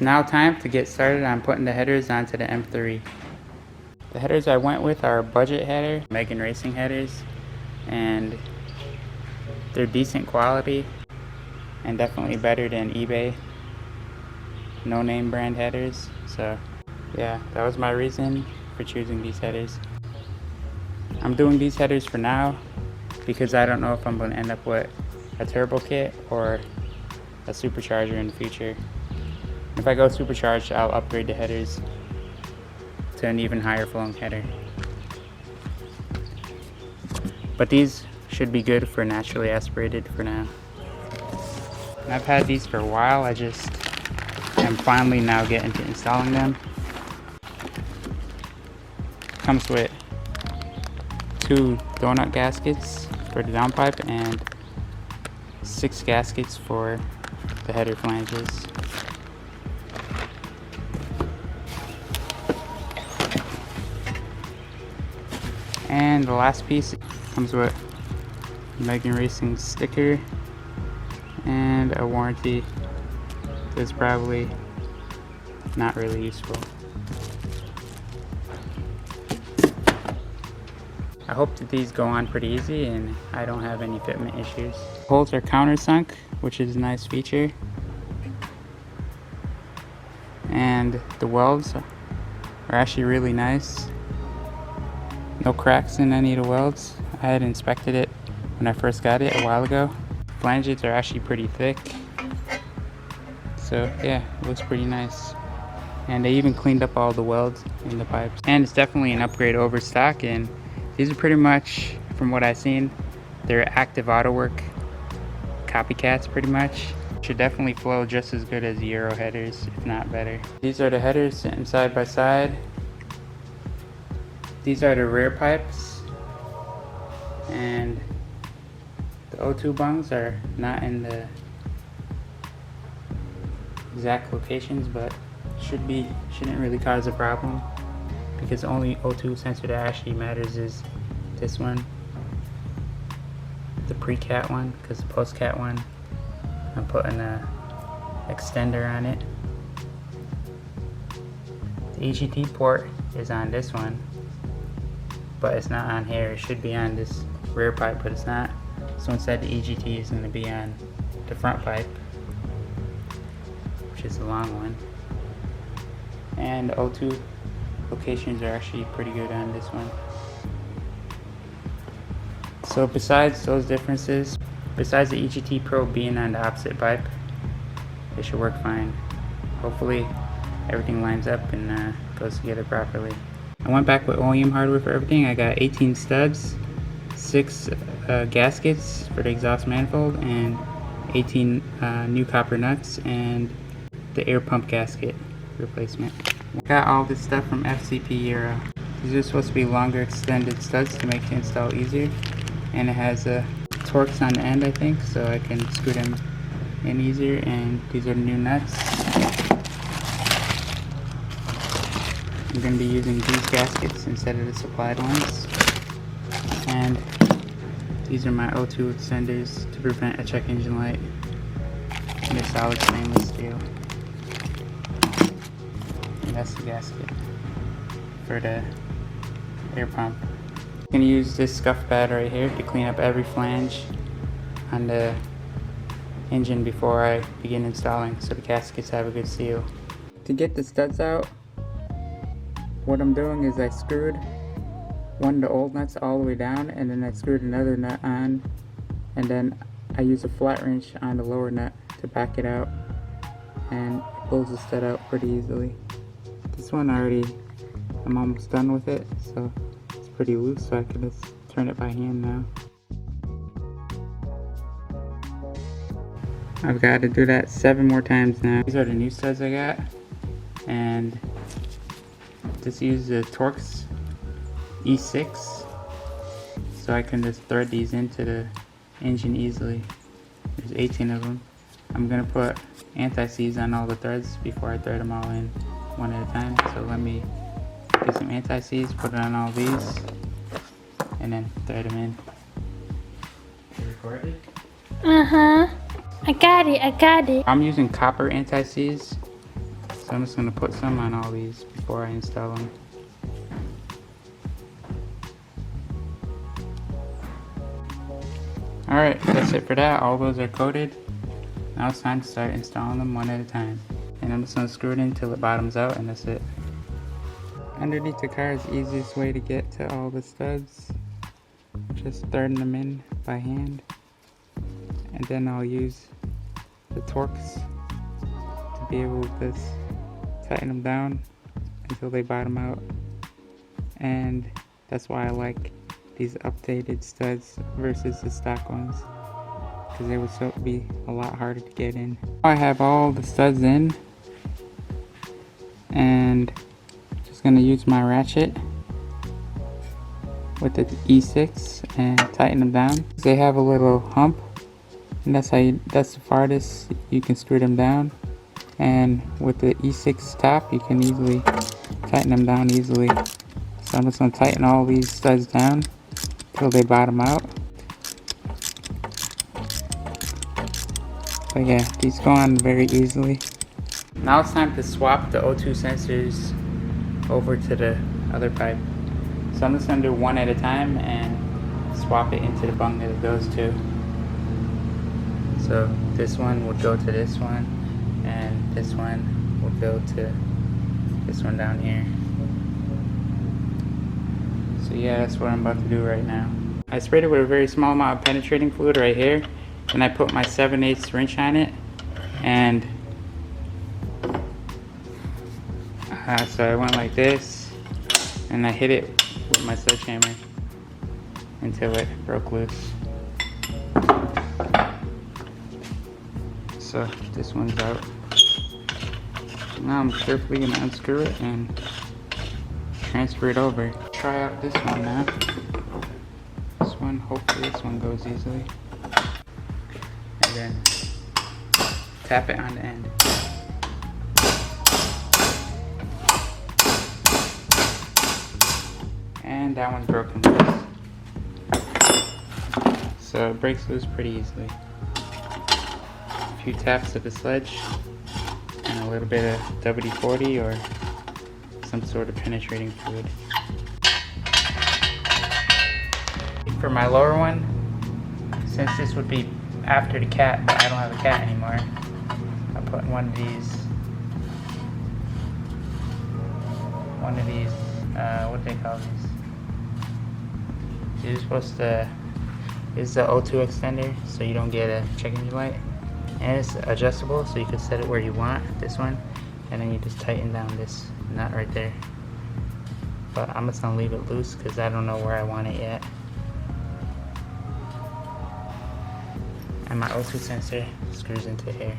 It's now time to get started on putting the headers onto the M3. The headers I went with are a budget header, Megan Racing headers, and they're decent quality and definitely better than eBay no-name brand headers. So yeah, that was my reason for choosing these headers. I'm doing these headers for now because I don't know if I'm going to end up with a turbo kit or a supercharger in the future. If I go supercharged, I'll upgrade the headers to an even higher flowing header. But these should be good for naturally aspirated for now. And I've had these for a while, I just am finally now getting to installing them. Comes with 2 donut gaskets for the downpipe and 6 gaskets for the header flanges. And the last piece comes with Megan Racing sticker and a warranty that's probably not really useful. I hope that these go on pretty easy and I don't have any fitment issues. Holes are countersunk, which is a nice feature. And the welds are actually really nice. No cracks in any of the welds. I had inspected it when I first got it a while ago. Flanges are actually pretty thick. So yeah, it looks pretty nice. And they even cleaned up all the welds in the pipes. And it's definitely an upgrade over stock, and these are pretty much, from what I've seen, they're active autowerke copycats pretty much. Should definitely flow just as good as the Euro headers, if not better. These are the headers sitting side by side. These are the rear pipes, and the O2 bungs are not in the exact locations, but shouldn't really cause a problem, because the only O2 sensor that actually matters is this one, the pre-cat one, because the post-cat one, I'm putting a extender on it. The EGT port is on this one, but it's not on here. It should be on this rear pipe, but it's not. So instead the EGT is going to be on the front pipe, which is the long one. And the O2 locations are actually pretty good on this one. So besides those differences, besides the EGT probe being on the opposite pipe, it should work fine. Hopefully everything lines up and goes together properly. I went back with OEM hardware for everything. I got 18 studs, 6 gaskets for the exhaust manifold, and 18 new copper nuts, and the air pump gasket replacement. Got all this stuff from FCP Euro. These are supposed to be longer extended studs to make the install easier, and it has Torx on the end, I think, so I can screw them in easier. And these are the new nuts. I'm going to be using these gaskets instead of the supplied ones. And these are my O2 extenders to prevent a check engine light. And they're solid stainless steel. And that's the gasket for the air pump. I'm going to use this scuff pad right here to clean up every flange on the engine before I begin installing, so the gaskets have a good seal. To get the studs out, what I'm doing is I screwed one of the old nuts all the way down, and then I screwed another nut on, and then I use a flat wrench on the lower nut to back it out, and it pulls the stud out pretty easily. This one I'm almost done with it, so it's pretty loose, so I can just turn it by hand now. I've got to do that 7 more times now. These are the new studs I got, and just use the Torx E46, so I can just thread these into the engine easily. There's 18 of them. I'm going to put anti-seize on all the threads before I thread them all in one at a time. So let me get some anti-seize, put it on all these, and then thread them in. You recorded? Uh-huh. I got it. I'm using copper anti-seize So I'm just going to put some on all these before I install them. Alright, that's it for that. All those are coated. Now it's time to start installing them one at a time. And I'm just going to screw it in until it bottoms out, and that's it. Underneath the car is the easiest way to get to all the studs. Just threading them in by hand. And then I'll use the Torx to be able to tighten them down until they bottom out. And that's why I like these updated studs versus the stock ones, because they would be a lot harder to get in. I have all the studs in, and just gonna use my ratchet with the E46 and tighten them down. They have a little hump, and that's the farthest you can screw them down. And with the E6 top, you can easily tighten them down easily. So I'm just gonna tighten all these studs down until they bottom out. But yeah, these go on very easily. Now it's time to swap the O2 sensors over to the other pipe. So I'm just going to do one at a time and swap it into the bung that it goes to. So this one would go to this one, and this one would go to this one down here. So yeah, that's what I'm about to do right now. I sprayed it with a very small amount of penetrating fluid right here, and I put my 7/8 wrench on it, and so I went like this, and I hit it with my sledgehammer until it broke loose. So this one's out. Now I'm carefully gonna unscrew it and transfer it over. Try out this one now. This one, hopefully this one goes easily. And then tap it on the end. And that one's broken loose. So it breaks loose pretty easily. A few taps of the sledge and a little bit of WD-40 or some sort of penetrating fluid. For my lower one, since this would be after the cat, but I don't have a cat anymore, I put one of these, what do they call these? You're supposed to, this is the O2 extender, so you don't get a check engine light. And it's adjustable, so you can set it where you want, this one, and then you just tighten down this nut right there. But I'm just gonna leave it loose because I don't know where I want it yet. And my O2 sensor screws into here.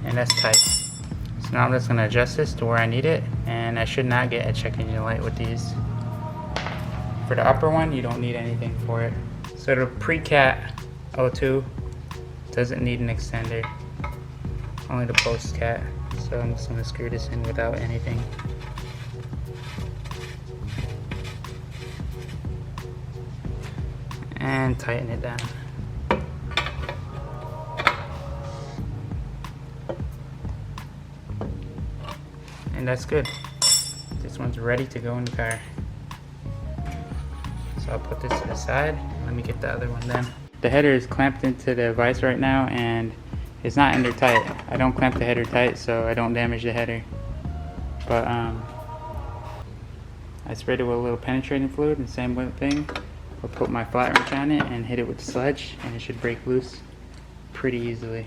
And that's tight. So now I'm just going to adjust this to where I need it, and I should not get a check engine light with these. For the upper one, you don't need anything for it. So the pre-cat O2 doesn't need an extender, only the post-cat. So I'm just going to screw this in without anything. And tighten it down. And that's good. This one's ready to go in the car. So I'll put this to the side. Let me get the other one then. The header is clamped into the vise right now, and it's not under tight. I don't clamp the header tight so I don't damage the header. But I sprayed it with a little penetrating fluid, and same thing. I'll put my flat wrench on it and hit it with the sledge, and it should break loose pretty easily.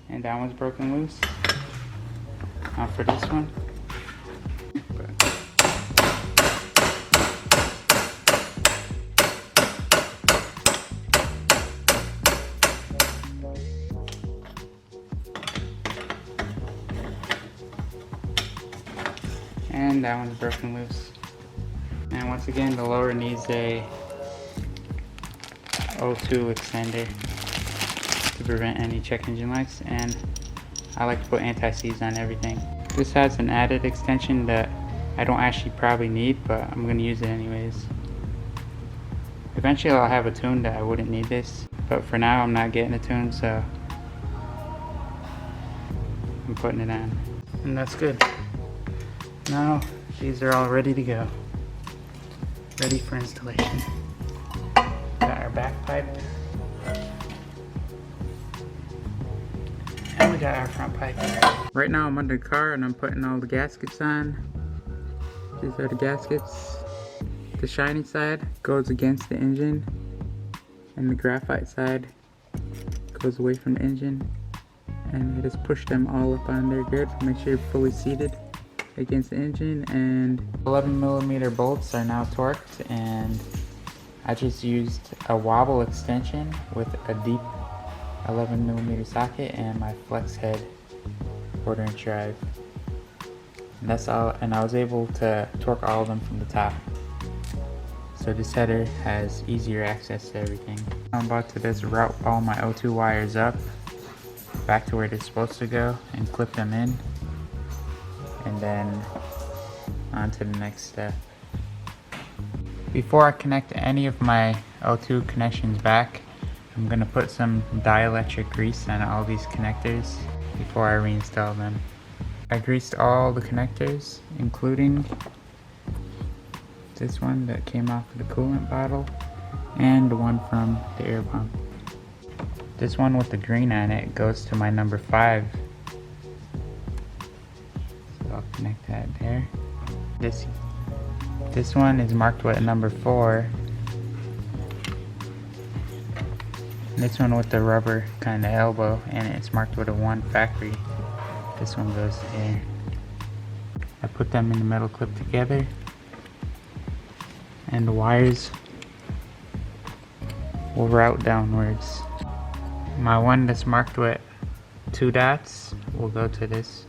And that one's broken loose. Now for this one. that one's broken loose. And once again, the lower needs a O2 extender to prevent any check engine lights, and I like to put anti-seize on everything. This has an added extension that I don't actually probably need, but I'm going to use it anyways. Eventually I'll have a tune that I wouldn't need this, but for now I'm not getting a tune, so I'm putting it on. And that's good. Now these are all ready to go. Ready for installation. Got our back pipe. And we got our front pipe. Right now I'm under the car and I'm putting all the gaskets on. These are the gaskets. The shiny side goes against the engine, and the graphite side goes away from the engine. And I just push them all up on there good. Make sure you're fully seated against the engine. And 11mm bolts are now torqued, and I just used a wobble extension with a deep 11mm socket and my flex head 1/4 inch drive. And that's all, and I was able to torque all of them from the top. So this header has easier access to everything. I'm about to just route all my O2 wires up back to where they're supposed to go and clip them in, and then on to the next step. Before I connect any of my O2 connections back, I'm going to put some dielectric grease on all these connectors before I reinstall them. I greased all the connectors, including this one that came off of the coolant bottle and the one from the air pump. This one with the green on it goes to my number 5. So I'll connect that there. This one is marked with a number 4. And this one with the rubber kind of elbow, and it's marked with a 1 factory. This one goes here. I put them in the metal clip together, and the wires will route downwards. My one that's marked with 2 dots will go to this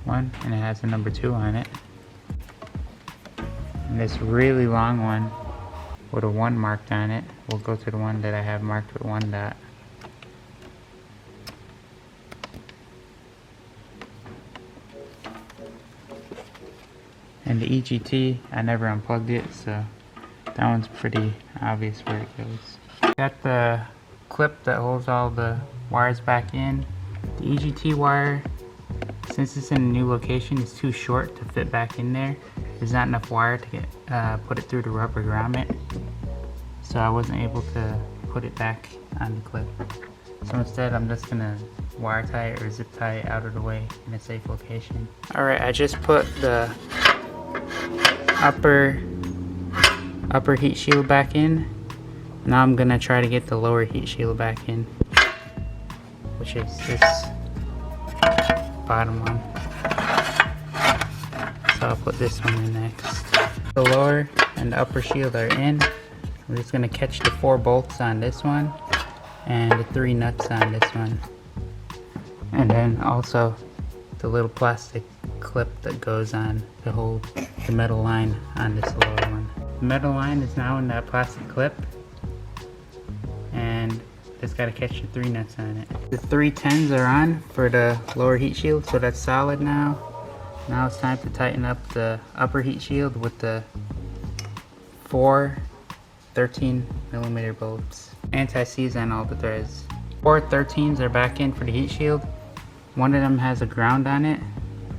one, and it has a number 2 on it. And this really long one with a 1 marked on it will go to the one that I have marked with 1 dot. And the EGT, I never unplugged it, so that one's pretty obvious where it goes. Got the clip that holds all the wires back in. The EGT wire, since it's in a new location, is too short to fit back in there. There's not enough wire to get put it through the rubber grommet, so I wasn't able to put it back on the clip. So instead I'm just gonna wire tie it or zip tie it out of the way in a safe location. Alright, I just put the upper heat shield back in. Now I'm gonna try to get the lower heat shield back in, which is this bottom one. So I'll put this one in next. The lower and the upper shield are in. We're just gonna catch the 4 bolts on this one and the 3 nuts on this one, and then also the little plastic clip that goes on to hold the metal line on this lower one. The metal line is now in that plastic clip, and it's got to catch the 3 nuts on it. The 3 10s are on for the lower heat shield, so that's solid now. Now it's time to tighten up the upper heat shield with the 4 13mm bolts. Anti-seize on all the threads. 4 13s are back in for the heat shield. One of them has a ground on it,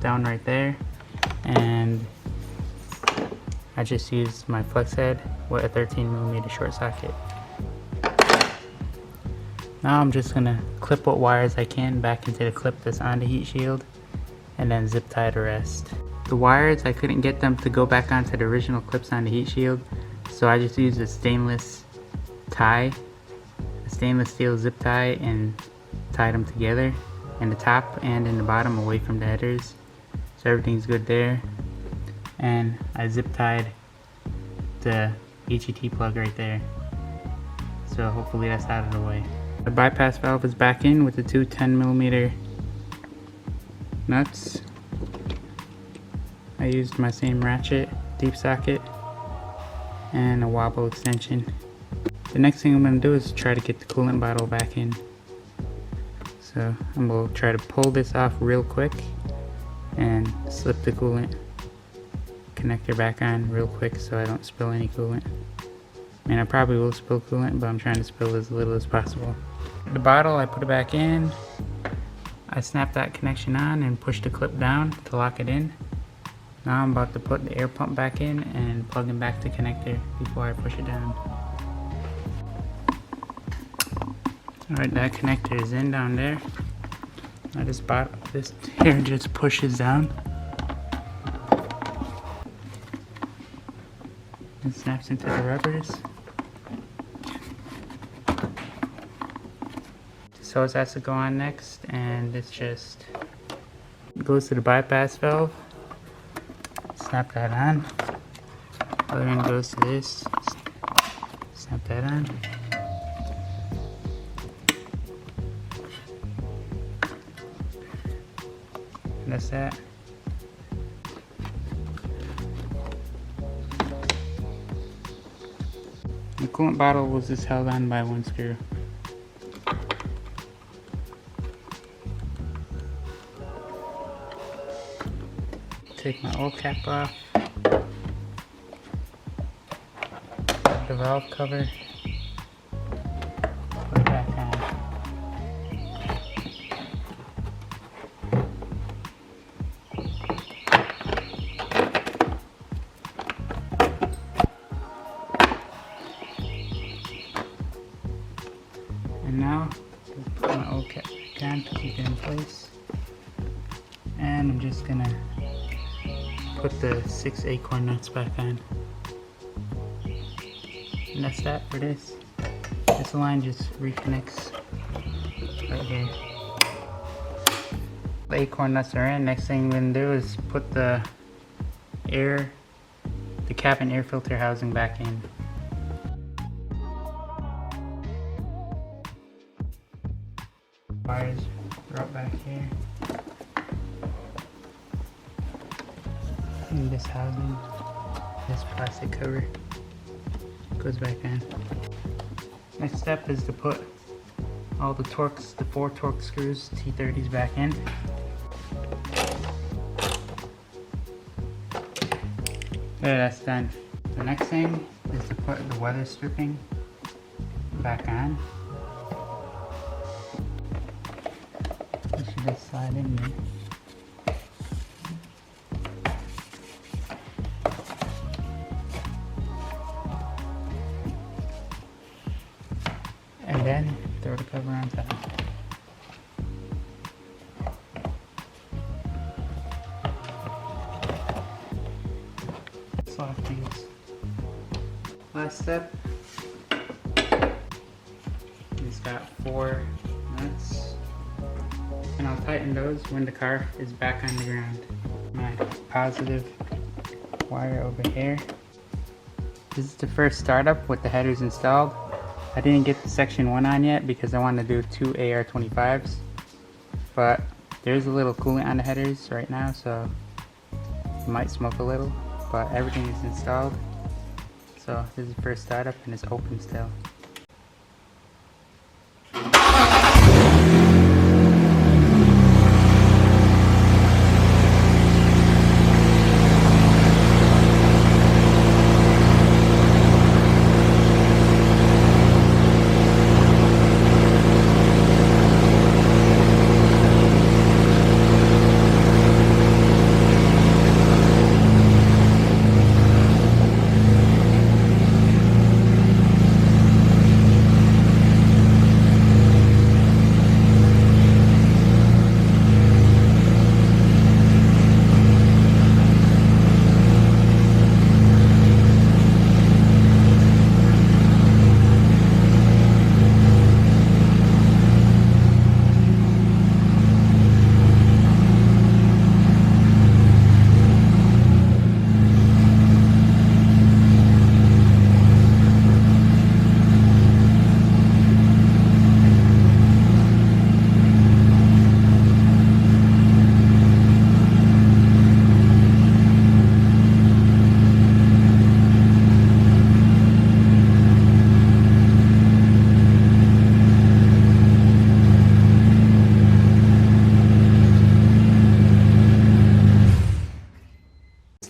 down right there, and I just used my flex head with a 13mm short socket. Now I'm just gonna clip what wires I can back into the clip that's on the heat shield, and then zip tie the rest. The wires, I couldn't get them to go back onto the original clips on the heat shield, so I just used a stainless steel zip tie, and tied them together in the top and in the bottom away from the headers. So everything's good there. And I zip tied the EGT plug right there. So hopefully that's out of the way. The bypass valve is back in with the 2 10mm nuts. I used my same ratchet, deep socket, and a wobble extension. The next thing I'm going to do is try to get the coolant bottle back in. So I'm going to try to pull this off real quick and slip the coolant connector back on real quick so I don't spill any coolant. I mean, I probably will spill coolant, but I'm trying to spill as little as possible. The bottle, I put it back in. I snapped that connection on and pushed the clip down to lock it in. Now I'm about to put the air pump back in and plug in back the connector before I push it down. Alright, that connector is in down there. Now this here just pushes down. And snaps into the rubbers. So it has to go on next, and this just goes to the bypass valve. Snap that on. Other end goes to this. Snap that on. And that's that. The coolant bottle was just held on by one screw. Take my oil cap off. Put the valve cover. Put it back on. And now, I'll put my oil cap back on to keep it in place. And I'm just gonna put the 6 acorn nuts back on. And that's that for this. This line just reconnects right here. The acorn nuts are in. Next thing we're gonna do is put the cap and air filter housing back in. Wires are up back here. And this housing, this plastic cover goes back in. Next step is to put all the Torx, the 4 Torx screws, T30s back in. There, that's done. The next thing is to put the weather stripping back on. It should just slide in there. And then throw the cover on top. Lock these. Last step. It's got 4 nuts, and I'll tighten those when the car is back on the ground. My positive wire over here. This is the first startup with the headers installed. I didn't get the section 1 on yet because I want to do 2 AR25s, but there's a little coolant on the headers right now, so it might smoke a little, but everything is installed. So this is the first startup and it's open still.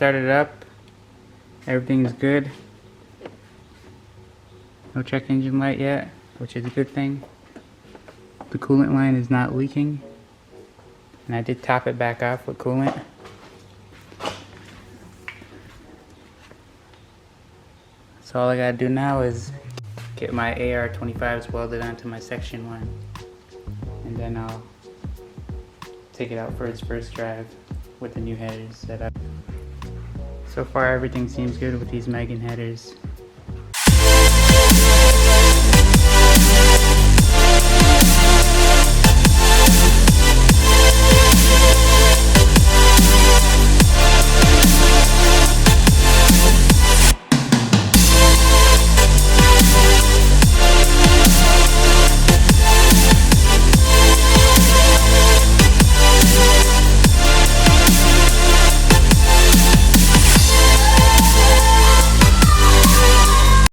started up. Everything's good. No check engine light yet, which is a good thing. The coolant line is not leaking. And I did top it back off with coolant. So all I gotta do now is get my AR-25s welded onto my section 1. And then I'll take it out for its first drive with the new headers set up. So far everything seems good with these Megan headers.